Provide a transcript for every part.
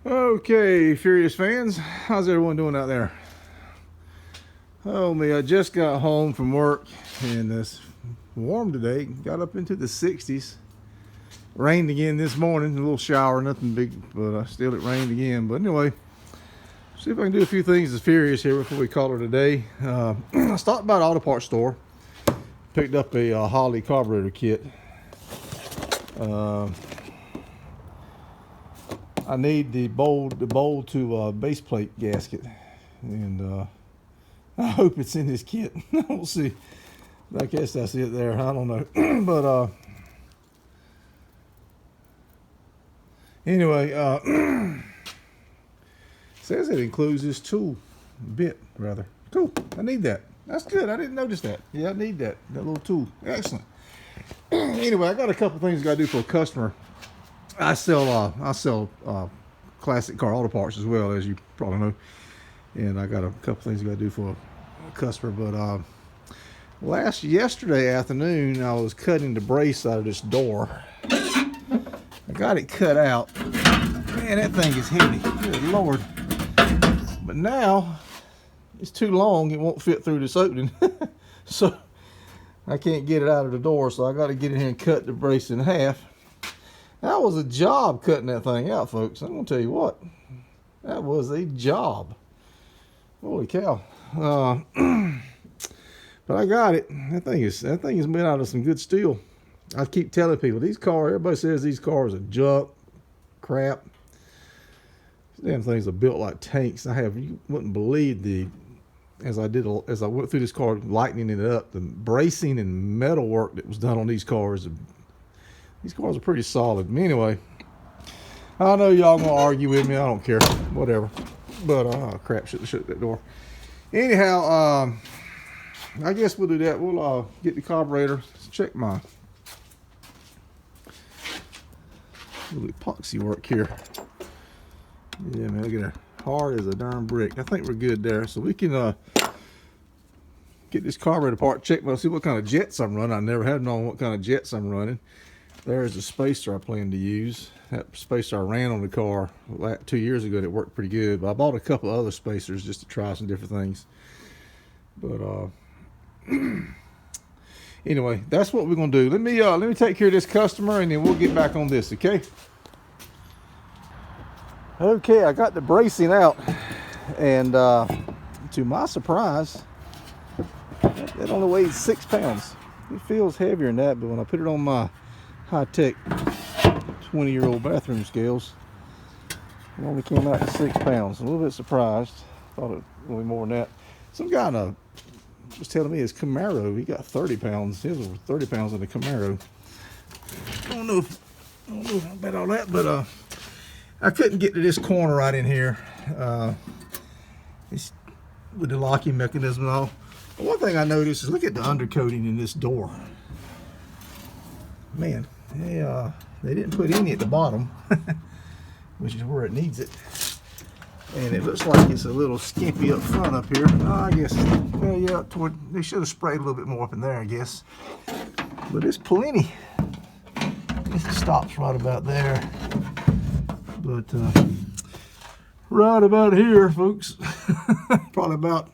Okay, Furious fans, how's everyone doing out there? Oh me, I just got home from work and it's warm today. Got up into the 60s. Rained again this morning, a little shower, nothing big, but still it rained again. But anyway, see if I can do a few things as Furious here before we call it a day. I stopped by the auto parts store, picked up a Holley carburetor kit. I need the bowl to base plate gasket, and I hope it's in this kit. We'll see. I guess that's it there. I don't know, but anyway, says it includes this tool bit rather. Cool. I need that. That's good. I didn't notice that. Yeah, I need that little tool. Excellent. Anyway, I got a couple things I got to do for a customer. I sell classic car auto parts as well, as you probably know, and I got a couple things I got to do for a customer. But yesterday afternoon, I was cutting the brace out of this door. I got it cut out. Man, that thing is heavy. Good Lord! But now it's too long; it won't fit through this opening, so I can't get it out of the door. So I got to get in here and cut the brace in half. That was a job cutting that thing out, folks. I'm gonna tell you what, that was a job. Holy cow! But I got it. That thing is made out of some good steel. I keep telling people everybody says these cars are junk, crap. These damn things are built like tanks. You wouldn't believe as I went through this car, lightening it up, the bracing and metal work that was done on these cars. These cars are pretty solid. Anyway, I know y'all gonna argue with me. I don't care. Whatever. But crap, should have shut that door. Anyhow, I guess we'll do that. We'll get the carburetor. Let's check my little epoxy work here. Yeah, man, look at that. Hard as a darn brick. I think we're good there. So we can get this carburetor part checked. We'll see what kind of jets I'm running. I never had known what kind of jets I'm running. There's a spacer I plan to use. That spacer I ran on the car 2 years ago. That worked pretty good. But I bought a couple other spacers just to try some different things. But anyway, that's what we're gonna do. Let me take care of this customer, and then we'll get back on this. Okay. Okay, I got the bracing out, and to my surprise, it only weighs 6 pounds. It feels heavier than that, but when I put it on my high-tech 20-year-old bathroom scales, it only came out to 6 pounds. I'm a little bit surprised. Thought it would be more than that. Some guy was telling me his Camaro, he got 30 pounds. His was 30 pounds in the Camaro. I don't know about all that, but I couldn't get to this corner right in here. It's with the locking mechanism and all. But one thing I noticed is look at the undercoating in this door. Man, they didn't put any at the bottom, which is where it needs it. And it looks like it's a little skimpy up front up here. I guess, yeah, they should have sprayed a little bit more up in there, I guess. But it's plenty. It stops right about there. But right about here, folks, probably about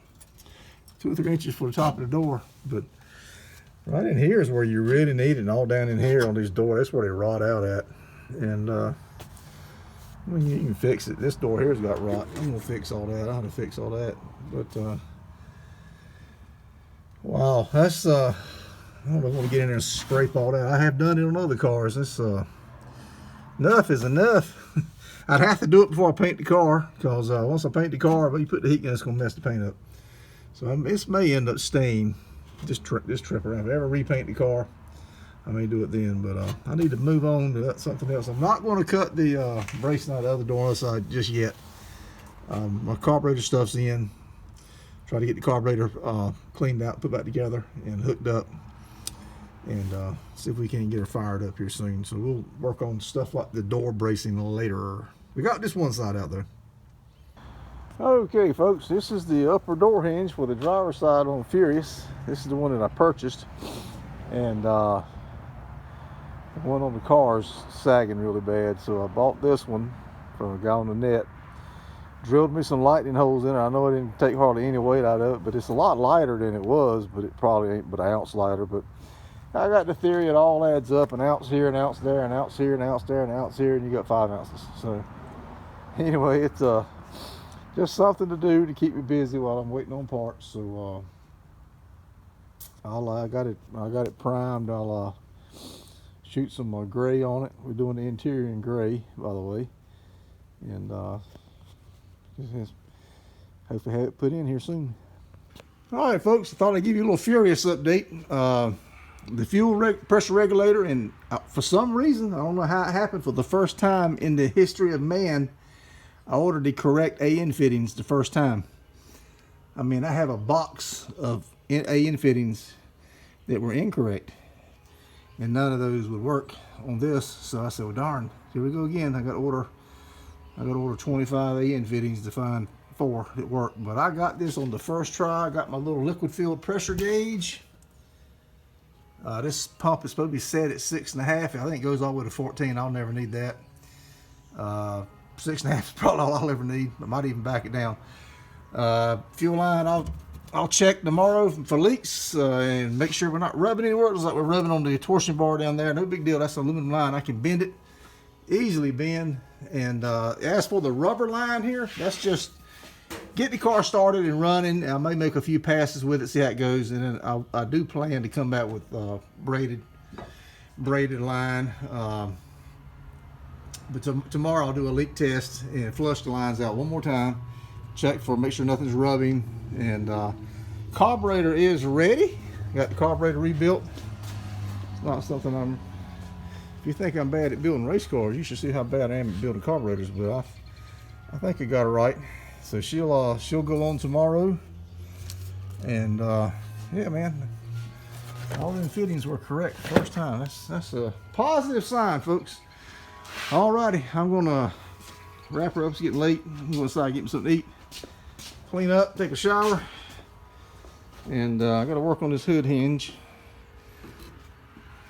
2 or 3 inches for the top of the door. But right in here is where you really need it, and all down in here on this door, that's where they rot out at. And well, you can fix it. This door here's got rot. I'm gonna fix all that. I have to fix all that. But wow, that's I don't know if I'm gonna get in there and scrape all that. I have done it on other cars. This enough is enough. I'd have to do it before I paint the car, because once I paint the car, but you put the heat gun, it's gonna mess the paint up. So this may end up staying this trip around. If I ever repaint the car, I may do it then. But I need to move on to something else. I'm not going to cut the bracing out of the other door on the side just yet. My carburetor stuff's in. Try to get the carburetor cleaned out, put back together, and hooked up, and see if we can get her fired up here soon. So we'll work on stuff like the door bracing later. We got this one side out though. Okay, folks, this is the upper door hinge for the driver's side on Furious. This is the one that I purchased, and the one on the car is sagging really bad, so I bought this one from a guy on the net. Drilled me some lightning holes in it. I know it didn't take hardly any weight out of it, but it's a lot lighter than it was, but it probably ain't but an ounce lighter. But I got the theory it all adds up, an ounce here, an ounce there, an ounce here, an ounce there, an ounce here, and you got 5 ounces. So anyway, it's just something to do to keep me busy while I'm waiting on parts. So I got it primed. I'll shoot some gray on it. We're doing the interior in gray, by the way, and hopefully have it put in here soon. All right, folks, I thought I'd give you a little Furious update. The fuel pressure regulator, and for some reason, I don't know how it happened, for the first time in the history of man, I ordered the correct AN fittings the first time. I mean, I have a box of AN fittings that were incorrect, and none of those would work on this. So I said, well, darn, here we go again. I got to order 25 AN fittings to find 4 that work. But I got this on the first try. I got my little liquid filled pressure gauge. This pump is supposed to be set at 6.5. I think it goes all the way to 14. I'll never need that. 6.5 is probably all I'll ever need. I might even back it down. Fuel line, I'll check tomorrow for leaks and make sure we're not rubbing anywhere. It looks like we're rubbing on the torsion bar down there. No big deal. That's an aluminum line. I can bend it, easily bend. And as for the rubber line here, that's just get the car started and running. I may make a few passes with it, see how it goes, and then I do plan to come back with braided line. But tomorrow I'll do a leak test and flush the lines out one more time, check for, make sure nothing's rubbing. And carburetor is ready. Got the carburetor rebuilt. It's not something if you think I'm bad at building race cars, you should see how bad I am at building carburetors. But I think I got it right. So she'll go on tomorrow, and yeah, man, all them fittings were correct the first time. That's a positive sign, folks. Alrighty, I'm gonna wrap her up. It's getting late. I'm going inside, get me something to eat, clean up, take a shower, and I got to work on this hood hinge.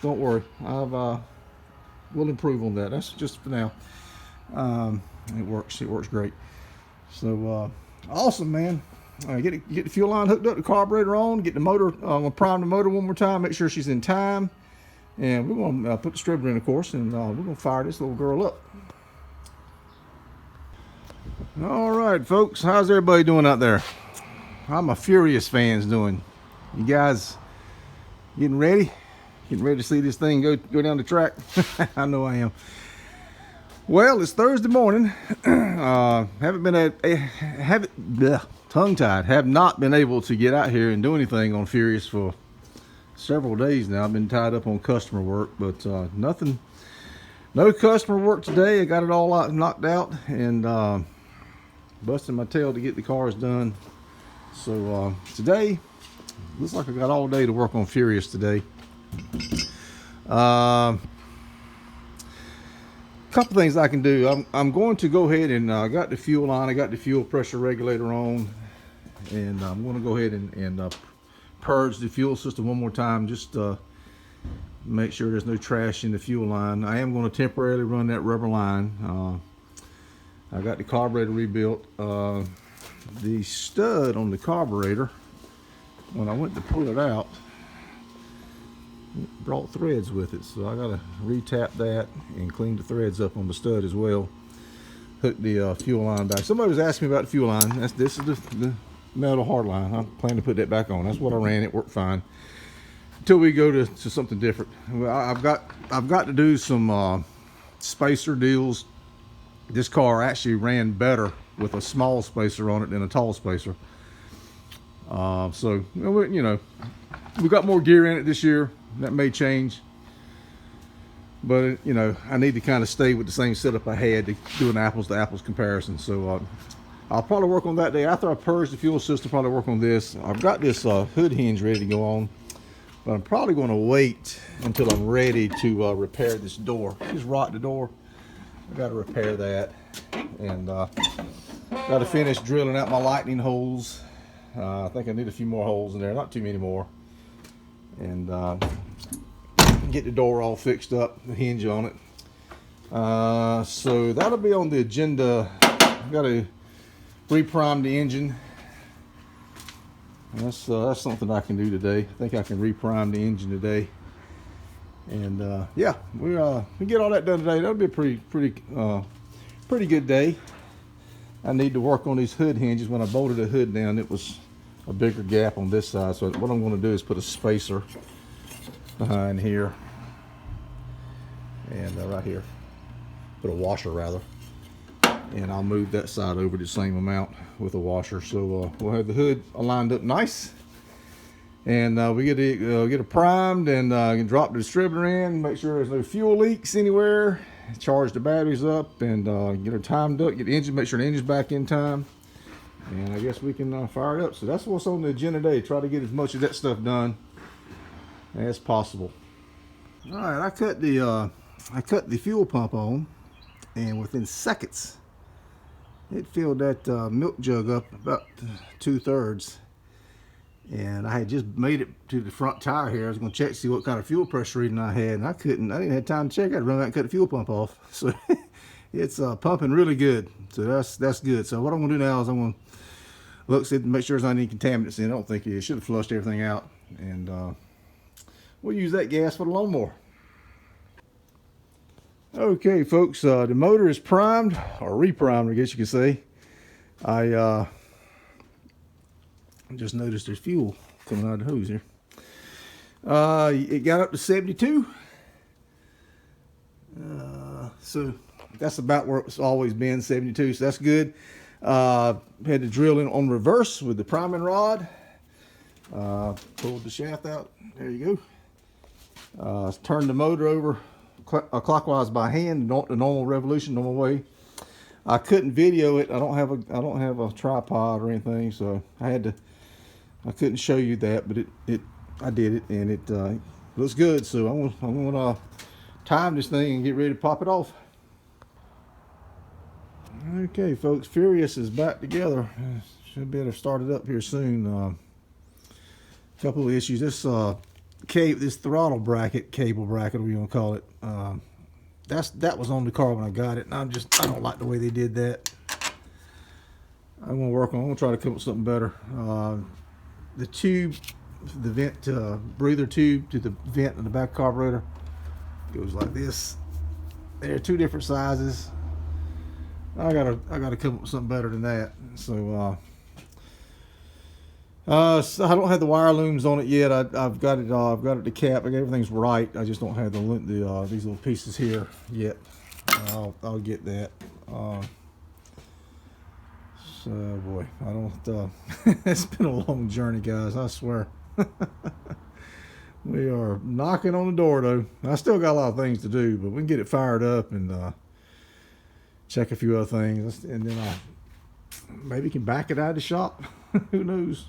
Don't worry, we'll improve on that. That's just for now. It works great. So awesome, man. Get the fuel line hooked up, the carburetor on, get the motor, I'm gonna prime the motor one more time, make sure she's in time, and we're gonna put the distributor in, of course, and we're gonna fire this little girl up. All right, folks, how's everybody doing out there? How my Furious fans doing? You guys getting ready to see this thing go down the track? I know I am. Well, it's Thursday morning. Tongue-tied. Have not been able to get out here and do anything on Furious for several days now. I've been tied up on customer work, but no customer work today. I got it all knocked out, and busting my tail to get the cars done. So today, looks like I got all day to work on Furious today. Couple things I can do. I'm going to go ahead and I got the fuel on. I got the fuel pressure regulator on, and I'm going to go ahead and purge the fuel system one more time, just make sure there's no trash in the fuel line. I am going to temporarily run that rubber line. I got the carburetor rebuilt. The stud on the carburetor, when I went to pull it out, it brought threads with it, so I gotta retap that and clean the threads up on the stud as well. Hook the fuel line back. Somebody was asking me about the fuel line. This is the metal hard line. I plan to put that back on. That's what I ran. It worked fine until we go to something different. Well, I've got to do some spacer deals. This car actually ran better with a small spacer on it than a tall spacer. So you know, we got more gear in it this year. That may change, but you know, I need to kind of stay with the same setup I had to do an apples to apples comparison. So I'll probably work on that day after I purge the fuel system. Probably work on this. I've got this hood hinge ready to go on, but I'm probably going to wait until I'm ready to repair this door. Just rot the door. I got to repair that, and got to finish drilling out my lightning holes. I think I need a few more holes in there, not too many more, and get the door all fixed up, the hinge on it. So that'll be on the agenda. I've got to reprime the engine. That's something I can do today. I think I can reprime the engine today. And yeah, we get all that done today. That'll be a pretty good day. I need to work on these hood hinges. When I bolted the hood down, it was a bigger gap on this side. So what I'm going to do is put a spacer behind here, and right here, put a washer rather, and I'll move that side over the same amount with a washer. So we'll have the hood lined up nice, and we get it primed, and can drop the distributor in, make sure there's no fuel leaks anywhere, charge the batteries up, and get her timed up, get the engine, make sure the engine's back in time, and I guess we can fire it up. So that's what's on the agenda today. Try to get as much of that stuff done as possible. All right, I cut the fuel pump on, and within seconds it filled that milk jug up about 2/3. And I had just made it to the front tire here. I was going to check to see what kind of fuel pressure reading I had, and I didn't have time to check. I had to run back and cut the fuel pump off. So it's pumping really good. So that's good. So what I'm going to do now is I'm going to look, see, make sure there's not any contaminants in it. I don't think it should have flushed everything out, and we'll use that gas for the lawnmower. Okay, folks, the motor is primed, or reprimed, I guess you could say. I just noticed there's fuel coming out of the hose here. It got up to 72. So that's about where it's always been, 72. So that's good. Had to drill in on reverse with the priming rod. Pulled the shaft out. There you go. Turned the motor over clockwise by hand, the normal revolution, normal way. I couldn't video it. I don't have a tripod or anything, so I couldn't show you that, but I did it, and it looks good. So I'm gonna time this thing and get ready to pop it off. Okay, folks, Furious is back together. Should be able to start it up here soon. Couple of issues. This throttle bracket, cable bracket, whatever you want to call it. That was on the car when I got it, and I don't like the way they did that. I'm gonna try to come up with something better. The tube, the vent, breather tube to the vent in the back carburetor goes like this. There are two different sizes. I gotta come up with something better than that. So so I don't have the wire looms on it yet. I've got it decapped. Everything's right. I just don't have these little pieces here yet. I'll get that. So boy, I don't. It's been a long journey, guys. I swear. We are knocking on the door, though. I still got a lot of things to do, but we can get it fired up and check a few other things, and then maybe can back it out of the shop. Who knows?